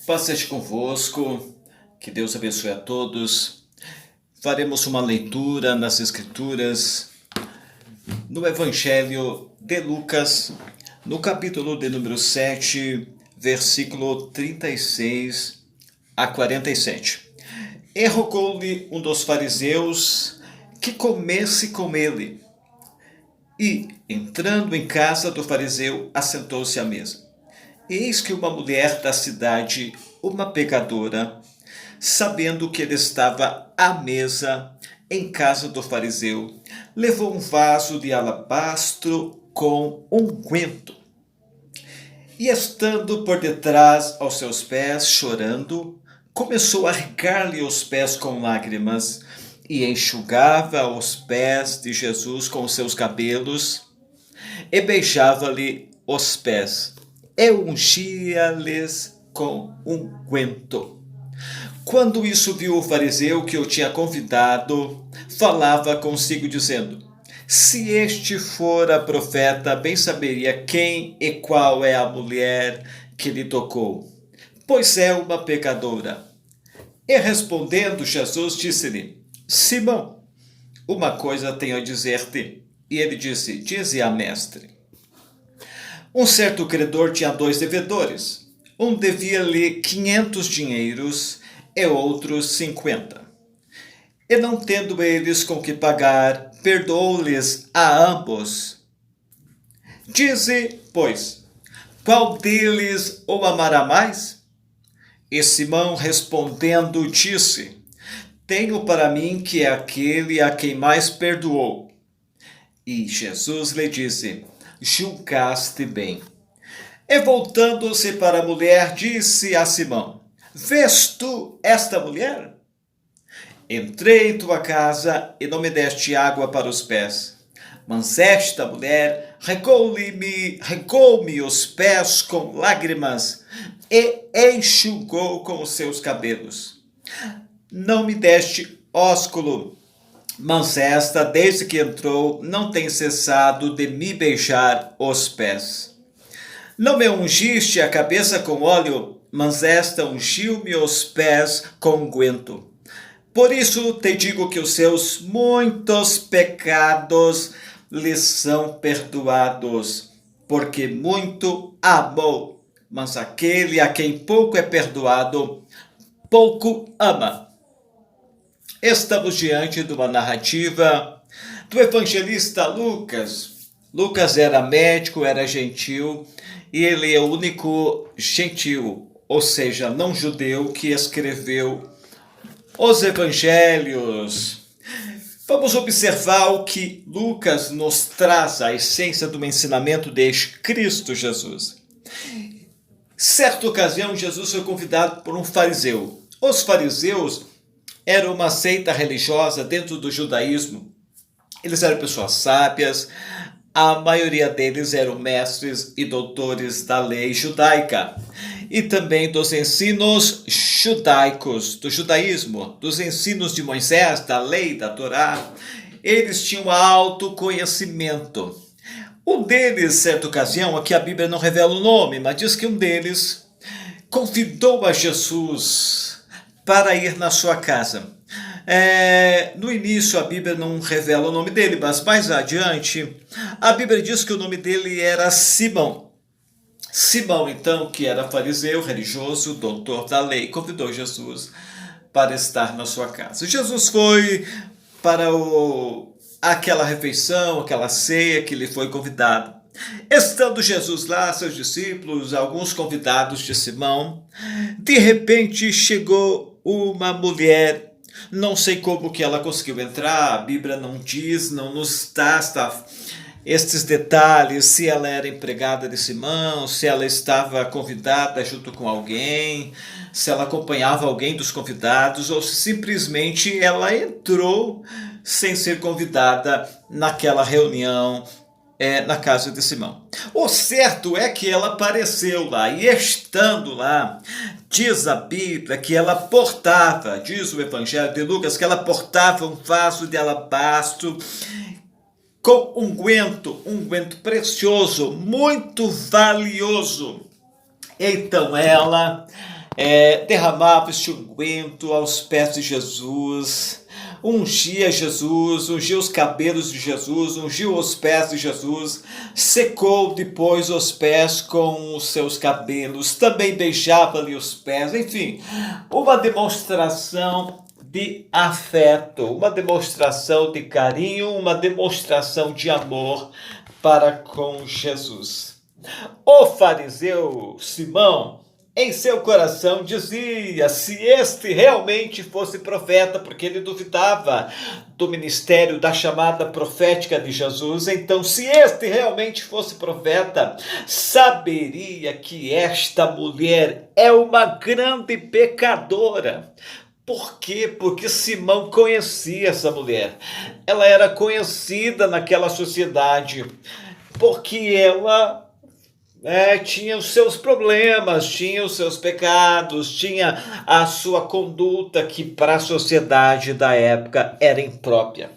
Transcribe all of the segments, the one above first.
Paz seja convosco, que Deus abençoe a todos. Faremos uma leitura nas Escrituras, no Evangelho de Lucas, no capítulo de número 7, versículo 36 a 47. E rogou-lhe um dos fariseus que comesse com ele. E, entrando em casa do fariseu, assentou-se à mesa. Eis que uma mulher da cidade, uma pecadora, sabendo que ele estava à mesa em casa do fariseu, levou um vaso de alabastro com unguento. E estando por detrás aos seus pés, chorando, começou a regar-lhe os pés com lágrimas, e enxugava os pés de Jesus com os seus cabelos, e beijava-lhe os pés, e ungia-lhes com unguento. Quando isso viu o fariseu que o tinha convidado, falava consigo dizendo: se este fora profeta, bem saberia quem e qual é a mulher que lhe tocou, pois é uma pecadora. E respondendo Jesus disse-lhe: Simão, uma coisa tenho a dizer-te. E ele disse: dize-a, mestre. Um certo credor tinha 2 devedores. Um devia-lhe 500 dinheiros e outro 50. E não tendo eles com que pagar, perdoou-lhes a ambos. Dize, pois, qual deles o amará mais? E Simão respondendo disse: tenho para mim que é aquele a quem mais perdoou. E Jesus lhe disse: julgaste bem. E voltando-se para a mulher, disse a Simão: vês tu esta mulher? Entrei em tua casa e não me deste água para os pés, mas esta mulher regou-me os pés com lágrimas e enxugou com os seus cabelos. Não me deste ósculo, mas esta, desde que entrou, não tem cessado de me beijar os pés. Não me ungiste a cabeça com óleo, mas esta ungiu-me os pés com unguento. Por isso te digo que os seus muitos pecados lhes são perdoados, porque muito amou. Mas aquele a quem pouco é perdoado, pouco ama. Estamos diante de uma narrativa do evangelista Lucas. Lucas era médico, era gentil, e ele é o único gentil, ou seja, não judeu, que escreveu os evangelhos. Vamos observar o que Lucas nos traz, a essência do ensinamento de Cristo Jesus. Certa ocasião, Jesus foi convidado por um fariseu. Os fariseus eram uma seita religiosa dentro do judaísmo. Eles eram pessoas sábias, a maioria deles eram mestres e doutores da lei judaica e também dos ensinos judaicos, do judaísmo, dos ensinos de Moisés, da lei, da Torá. Eles tinham alto conhecimento. Um deles, certa ocasião, aqui a Bíblia não revela o nome, mas diz que um deles convidou a Jesus para ir na sua casa. No início a Bíblia não revela o nome dele, mas mais adiante a Bíblia diz que o nome dele era Simão. Simão, então, que era fariseu, religioso, doutor da lei, convidou Jesus para estar na sua casa. Jesus foi para aquela refeição, aquela ceia que lhe foi convidado. Estando Jesus lá, seus discípulos, alguns convidados de Simão, de repente chegou uma mulher. Não sei como que ela conseguiu entrar, a Bíblia não diz, não nos dá estes detalhes, se ela era empregada de Simão, se ela estava convidada junto com alguém, se ela acompanhava alguém dos convidados, ou se simplesmente ela entrou sem ser convidada naquela reunião na casa de Simão. O certo é que ela apareceu lá, e estando lá, diz a Bíblia que ela portava, diz o Evangelho de Lucas, que ela portava um vaso de alabastro com unguento precioso, muito valioso. Então ela derramava este unguento aos pés de Jesus, ungia Jesus, ungiu os cabelos de Jesus, ungiu os pés de Jesus, secou depois os pés com os seus cabelos, também beijava-lhe os pés, enfim, uma demonstração de afeto, uma demonstração de carinho, uma demonstração de amor para com Jesus. O fariseu Simão, em seu coração, dizia: se este realmente fosse profeta, porque ele duvidava do ministério, da chamada profética de Jesus, então, se este realmente fosse profeta, saberia que esta mulher é uma grande pecadora. Por quê? Porque Simão conhecia essa mulher. Ela era conhecida naquela sociedade, porque ela tinha os seus problemas, tinha os seus pecados, tinha a sua conduta que para a sociedade da época era imprópria.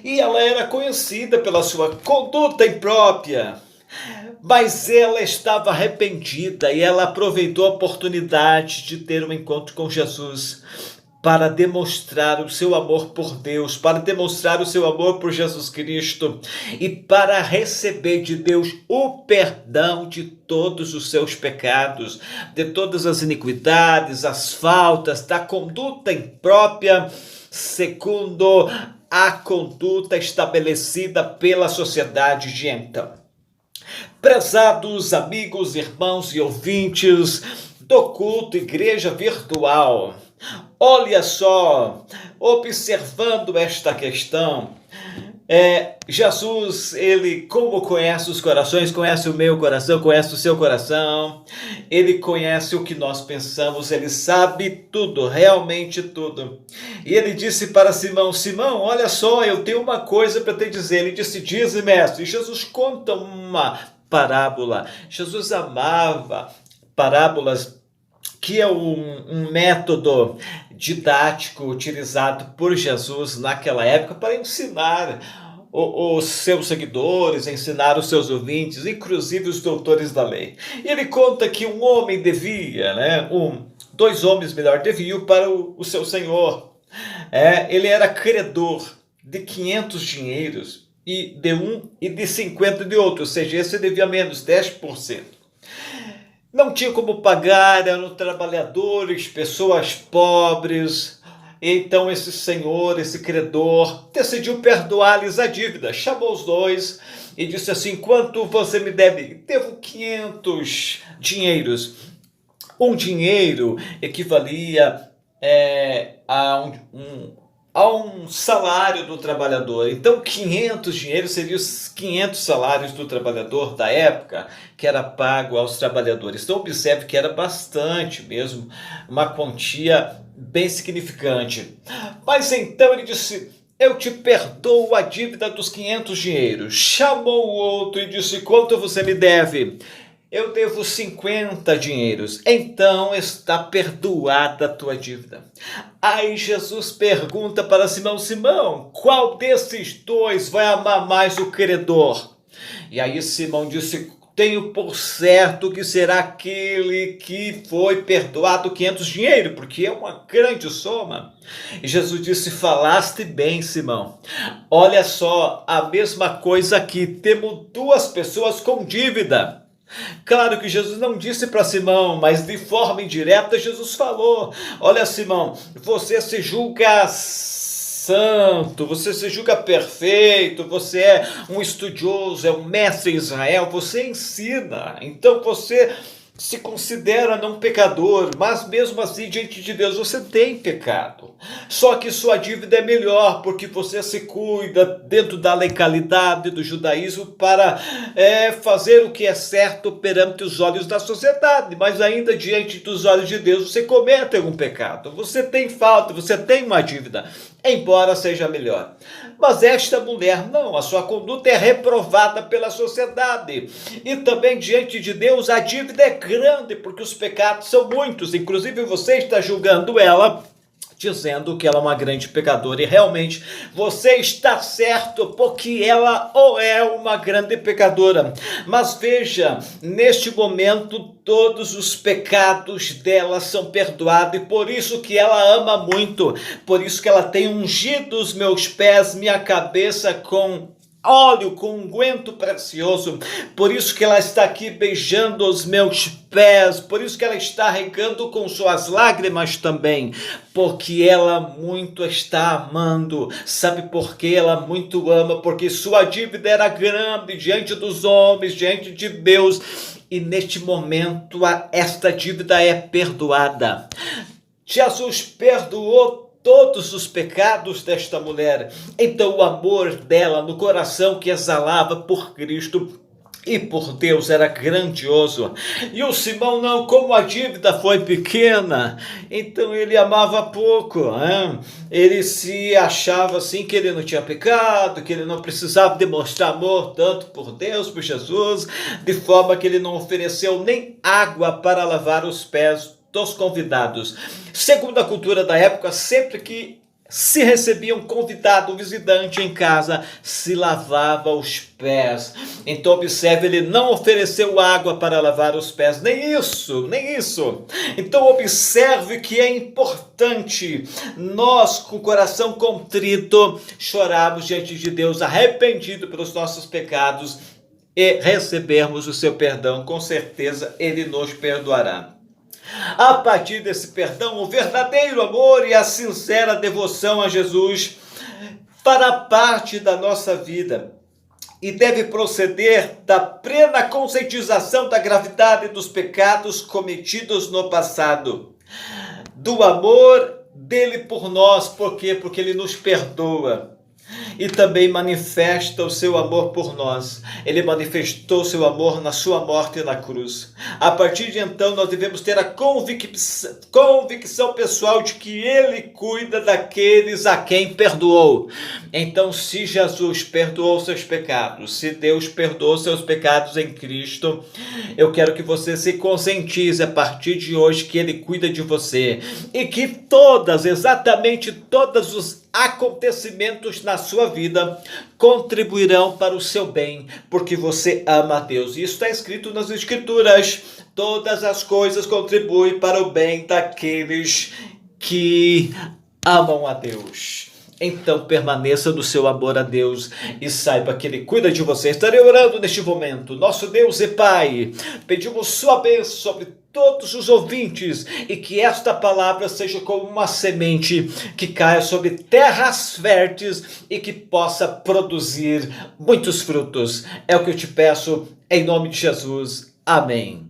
E ela era conhecida pela sua conduta imprópria. Mas ela estava arrependida e ela aproveitou a oportunidade de ter um encontro com Jesus para demonstrar o seu amor por Deus, para demonstrar o seu amor por Jesus Cristo e para receber de Deus o perdão de todos os seus pecados, de todas as iniquidades, as faltas, da conduta imprópria, segundo a conduta estabelecida pela sociedade de então. Prezados amigos, irmãos e ouvintes do culto Igreja Virtual, olha só, observando esta questão, Jesus, ele como conhece os corações, conhece o meu coração, conhece o seu coração, ele conhece o que nós pensamos, ele sabe tudo, realmente tudo. E ele disse para Simão: Simão, olha só, eu tenho uma coisa para te dizer. Ele disse: dize, mestre. E Jesus conta uma parábola. Jesus amava parábolas, que é um método didático utilizado por Jesus naquela época para ensinar os seus seguidores, ensinar os seus ouvintes, inclusive os doutores da lei. E ele conta que um homem devia, dois homens, melhor, deviam para o seu senhor. Ele era credor de 500 dinheiros e de um e de 50 de outro, ou seja, esse devia menos, 10%. Não tinha como pagar, eram trabalhadores, pessoas pobres. Então esse senhor, esse credor, decidiu perdoar-lhes a dívida. Chamou os dois e disse assim: quanto você me deve? Devo 500 dinheiros. Um dinheiro equivalia a um salário do trabalhador. Então 500 dinheiros seriam os 500 salários do trabalhador da época, que era pago aos trabalhadores. Então observe que era bastante mesmo, uma quantia bem significante. Mas então ele disse: eu te perdoo a dívida dos 500 dinheiros. Chamou o outro e disse: quanto você me deve? Eu devo 50 dinheiros. Então está perdoada a tua dívida. Aí Jesus pergunta para Simão: Simão, qual desses dois vai amar mais o credor? E aí Simão disse: tenho por certo que será aquele que foi perdoado 500 dinheiros, porque é uma grande soma. E Jesus disse: falaste bem, Simão. Olha só, a mesma coisa aqui, temos duas pessoas com dívida. Claro que Jesus não disse para Simão, mas de forma indireta Jesus falou: olha, Simão, você se julga santo, você se julga perfeito, você é um estudioso, é um mestre em Israel, você ensina, então você se considera não pecador, mas mesmo assim diante de Deus você tem pecado. Só que sua dívida é melhor, porque você se cuida dentro da legalidade do judaísmo para fazer o que é certo perante os olhos da sociedade, mas ainda diante dos olhos de Deus você comete algum pecado, você tem falta, você tem uma dívida, embora seja melhor. Mas esta mulher não, a sua conduta é reprovada pela sociedade, e também diante de Deus a dívida é grande, porque os pecados são muitos, inclusive você está julgando ela dizendo que ela é uma grande pecadora. E realmente você está certo, porque ela ou é uma grande pecadora. Mas veja, neste momento todos os pecados dela são perdoados, e por isso que ela ama muito, por isso que ela tem ungido os meus pés, minha cabeça com óleo, com unguento precioso. Por isso que ela está aqui beijando os meus pés, por isso que ela está regando com suas lágrimas também, porque ela muito está amando. Sabe por que ela muito ama? Porque sua dívida era grande diante dos homens, diante de Deus, e neste momento esta dívida é perdoada. Jesus perdoou todos os pecados desta mulher. Então o amor dela no coração que exalava por Cristo e por Deus era grandioso. E o Simão não, como a dívida foi pequena, então ele amava pouco, ele se achava assim que ele não tinha pecado, que ele não precisava demonstrar amor tanto por Deus, por Jesus, de forma que ele não ofereceu nem água para lavar os pés dos convidados. Segundo a cultura da época, sempre que se recebia um convidado, um visitante em casa, se lavava os pés. Então observe, ele não ofereceu água para lavar os pés, nem isso. Então observe que é importante nós, com o coração contrito, chorarmos diante de Deus, arrependido pelos nossos pecados, e recebermos o seu perdão. Com certeza ele nos perdoará. A partir desse perdão, o verdadeiro amor e a sincera devoção a Jesus fará parte da nossa vida e deve proceder da plena conscientização da gravidade dos pecados cometidos no passado, do amor dele por nós. Por quê? Porque ele nos perdoa e também manifesta o seu amor por nós. Ele manifestou seu amor na sua morte na cruz. A partir de então, nós devemos ter a convicção pessoal de que ele cuida daqueles a quem perdoou. Então, se Jesus perdoou seus pecados, se Deus perdoou seus pecados em Cristo, eu quero que você se conscientize a partir de hoje que ele cuida de você e que exatamente todos os acontecimentos na sua vida contribuirão para o seu bem, porque você ama a Deus. Isso está escrito nas Escrituras. Todas as coisas contribuem para o bem daqueles que amam a Deus. Então permaneça no seu amor a Deus e saiba que ele cuida de você. Estarei orando neste momento. Nosso Deus e Pai, pedimos sua bênção sobre todos os ouvintes e que esta palavra seja como uma semente que caia sobre terras férteis e que possa produzir muitos frutos. É o que eu te peço em nome de Jesus. Amém.